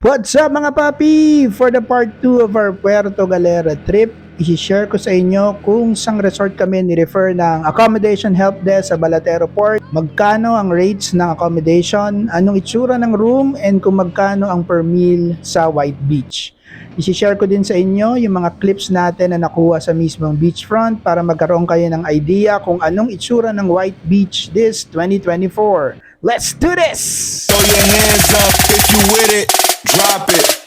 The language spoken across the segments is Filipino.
What's up mga papi? For the part 2 of our Puerto Galera trip, i-share ko sa inyo kung sang resort kami ni-refer ng accommodation help desk sa Balatero Port, magkano ang rates ng accommodation, anong itsura ng room, and kung magkano ang per meal sa White Beach. I-share ko din sa inyo yung mga clips natin na nakuha sa mismong beachfront para magkaroon kayo ng idea kung anong itsura ng White Beach this 2024. Let's do this! Throw your hands up if you with it. Drop it.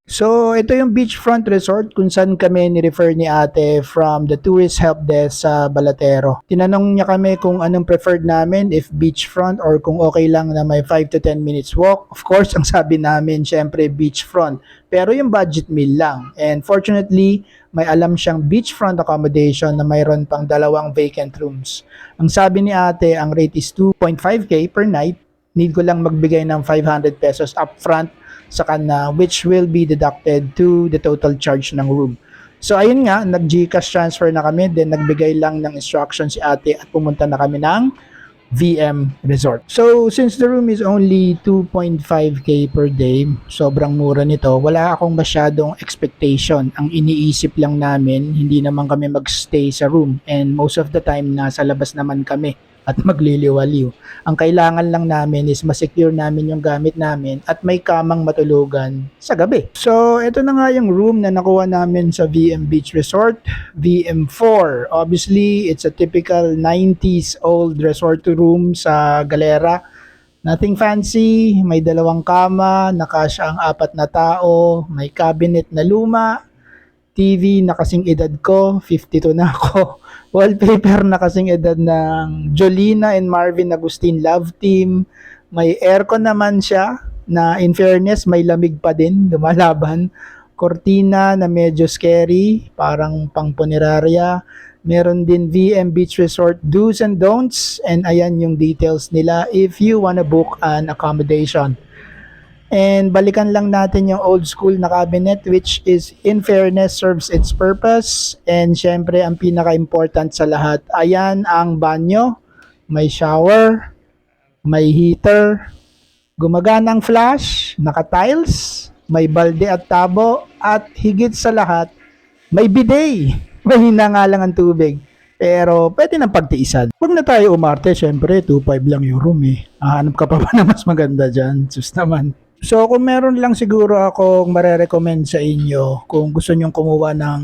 So, ito yung beachfront resort kung saan kami ni-refer ni ate from the tourist help desk sa Balatero. Tinanong niya kami kung anong preferred namin, if beachfront or kung okay lang na may 5 to 10 minutes walk. Of course, ang sabi namin, syempre beachfront. Pero yung budget meal lang. And fortunately, may alam siyang beachfront accommodation na mayroon pang 2 vacant rooms. Ang sabi ni ate, ang rate is 2.5k per night. Need ko lang magbigay ng 500 pesos upfront sa kanya, which will be deducted to the total charge ng room. So ayun nga, nag-GCash transfer na kami, then nagbigay lang ng instruction si ate at pumunta na kami ng VM Resort. So since the room is only 2.5k per day, sobrang mura nito, wala akong masyadong expectation. Ang iniisip lang namin, hindi naman kami magstay sa room, and most of the time nasa labas naman kami at magliliwaliw. Ang kailangan lang namin is masecure namin yung gamit namin at may kamang matulugan sa gabi. So, ito na nga yung room na nakuha namin sa VM Beach Resort, VM4. Obviously, it's a typical 90s old resort room sa Galera. Nothing fancy, may 2 kama, nakasya ang 4 na tao, may cabinet na luma, TV na kasing edad ko, 52 na ako. Wallpaper na kasing edad ng Jolina and Marvin Agustin Love Team. May aircon naman siya na in fairness may lamig pa din, lumalaban. Cortina na medyo scary, parang pang punerarya. Meron din VM Beach Resort do's and don'ts, and ayan yung details nila if you wanna book an accommodation. And balikan lang natin yung old school na cabinet, which is in fairness serves its purpose. And syempre ang pinaka-important sa lahat, ayan ang banyo, may shower, may heater, gumagana ang flash, naka-tiles, may balde at tabo, at higit sa lahat, may bidet. Mahina nga lang ang tubig, pero pwede nang pagtiisan. Huwag na tayo umarte, syempre 2.5 lang yung room eh. Hanap ka pa ba na mas maganda dyan? Sus naman. So kung meron lang siguro akong marerecommend sa inyo kung gusto nyong kumuha ng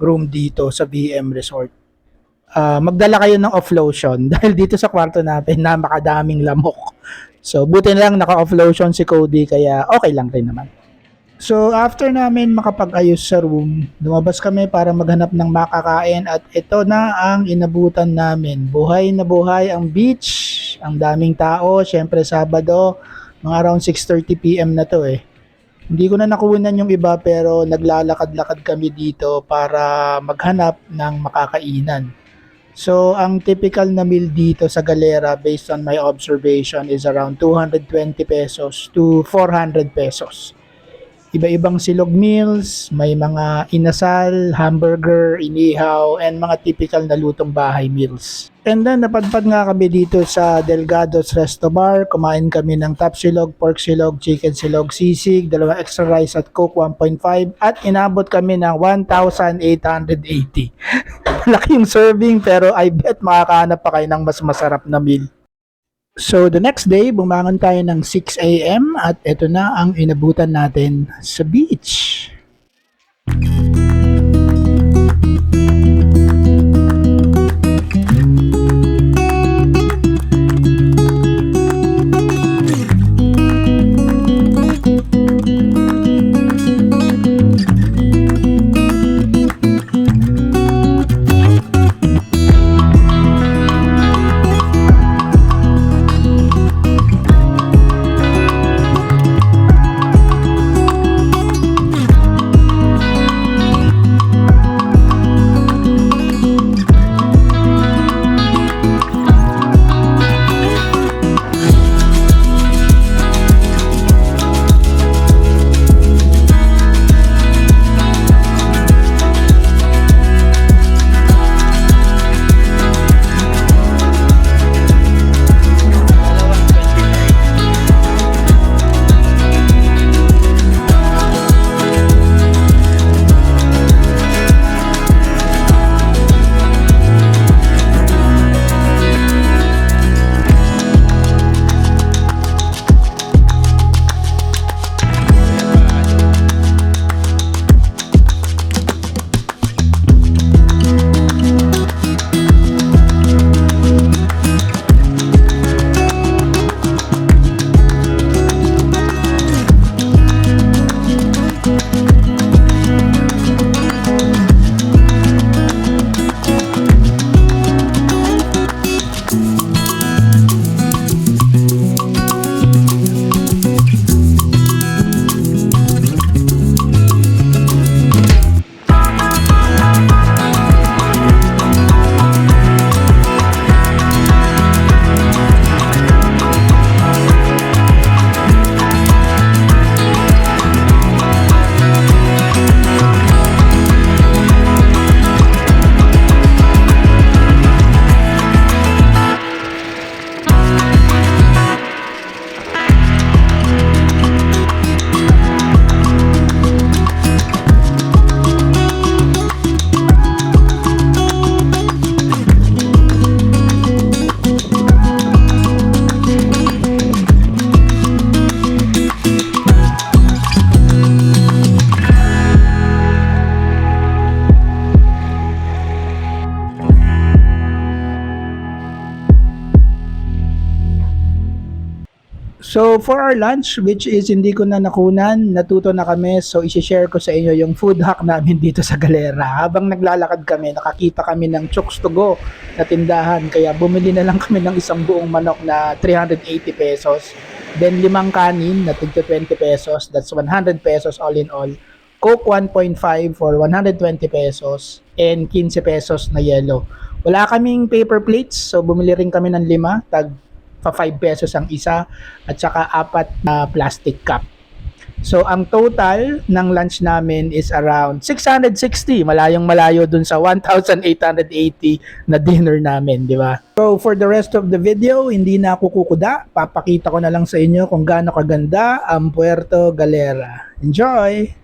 room dito sa VM Resort, magdala kayo ng off lotion dahil dito sa kwarto natin napakadaming lamok. So buti na lang naka-off lotion si Cody kaya okay lang rin naman. So after namin makapag-ayos sa room, lumabas kami para maghanap ng makakain at ito na ang inabutan namin. Buhay na buhay ang beach, ang daming tao, syempre Sabado, mga around 6:30 PM na to eh. Hindi ko na nakunan yung iba pero naglalakad-lakad kami dito para maghanap ng makakainan. So, ang typical na meal dito sa Galera based on my observation is around 220 pesos to 400 pesos. Iba-ibang silog meals, may mga inasal, hamburger, inihaw, and mga typical na lutong bahay meals. And then, napadpad nga kami dito sa Delgado's Resto Bar. Kumain kami ng top silog, pork silog, chicken silog, sisig, 2 extra rice at coke 1.5. At inabot kami ng 1,880. Malaki yung serving pero I bet makakahanap pa kayo ng mas masarap na meal. So the next day, bumangon tayo ng 6 AM at ito na ang inabutan natin sa beach. So for our lunch, which is hindi ko na nakunan, natuto na kami, so isi-share ko sa inyo yung food hack namin dito sa Galera. Habang naglalakad kami, nakakita kami ng Chooks to Go na tindahan, kaya bumili na lang kami ng isang buong manok na 380 pesos. Then 5 kanin na tigto 20 pesos, that's 100 pesos all in all. Coke 1.5 for 120 pesos and 15 pesos na yellow. Wala kaming paper plates, so bumili rin kami ng 5, tag pa 5 pesos ang isa at saka 4 na plastic cup. So ang total ng lunch namin is around 660, malayong malayo dun sa 1,880 na dinner namin, di ba? So for the rest of the video, hindi na ako kukuda, papakita ko na lang sa inyo kung gaano kaganda ang Puerto Galera. Enjoy!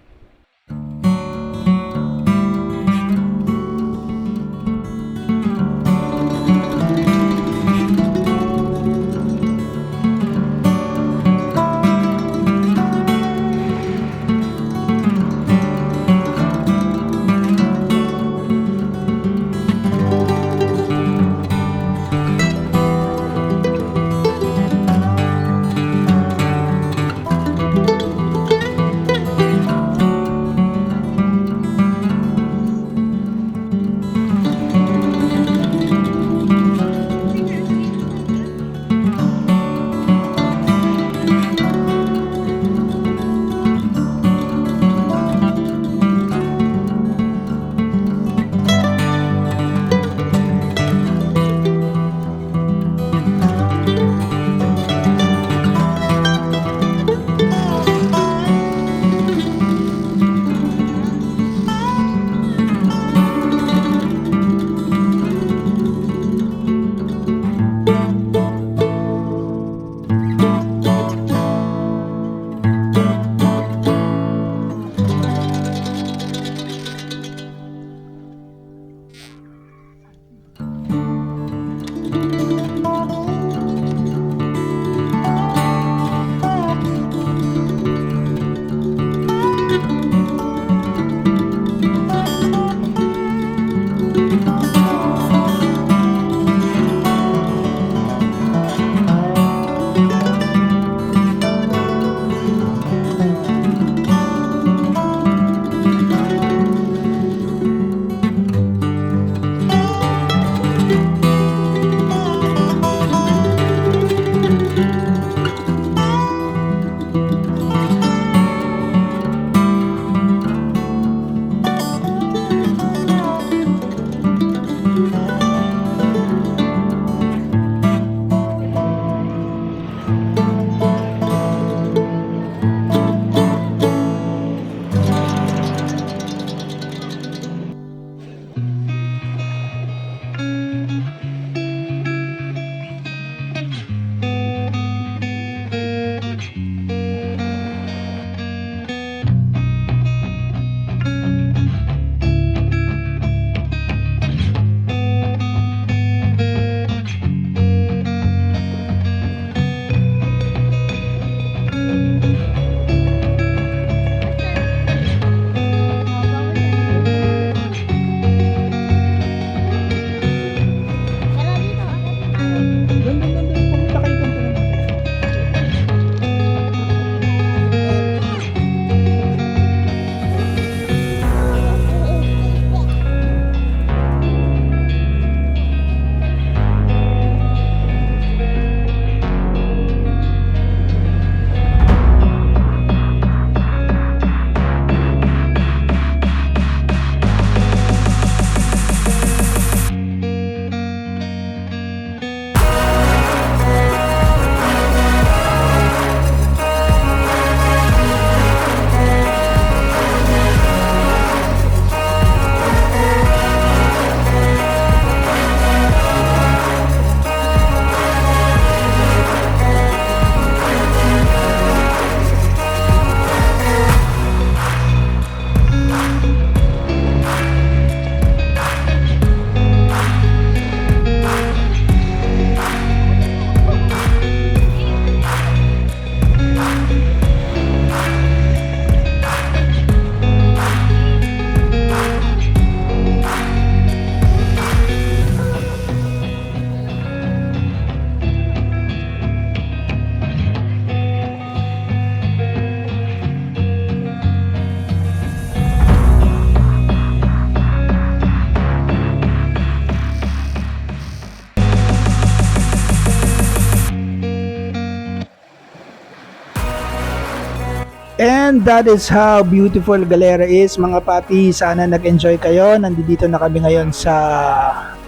And that is how beautiful Galera is, mga papi. Sana nag-enjoy kayo. Nandito na kami ngayon sa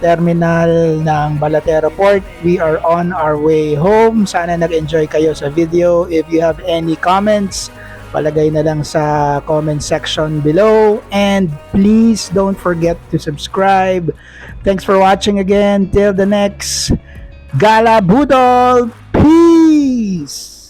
terminal ng Balatero Port. We are on our way home. Sana nag-enjoy kayo sa video. If you have any comments, palagay na lang sa comment section below. And please don't forget to subscribe. Thanks for watching again. Till the next Gala Budol. Peace!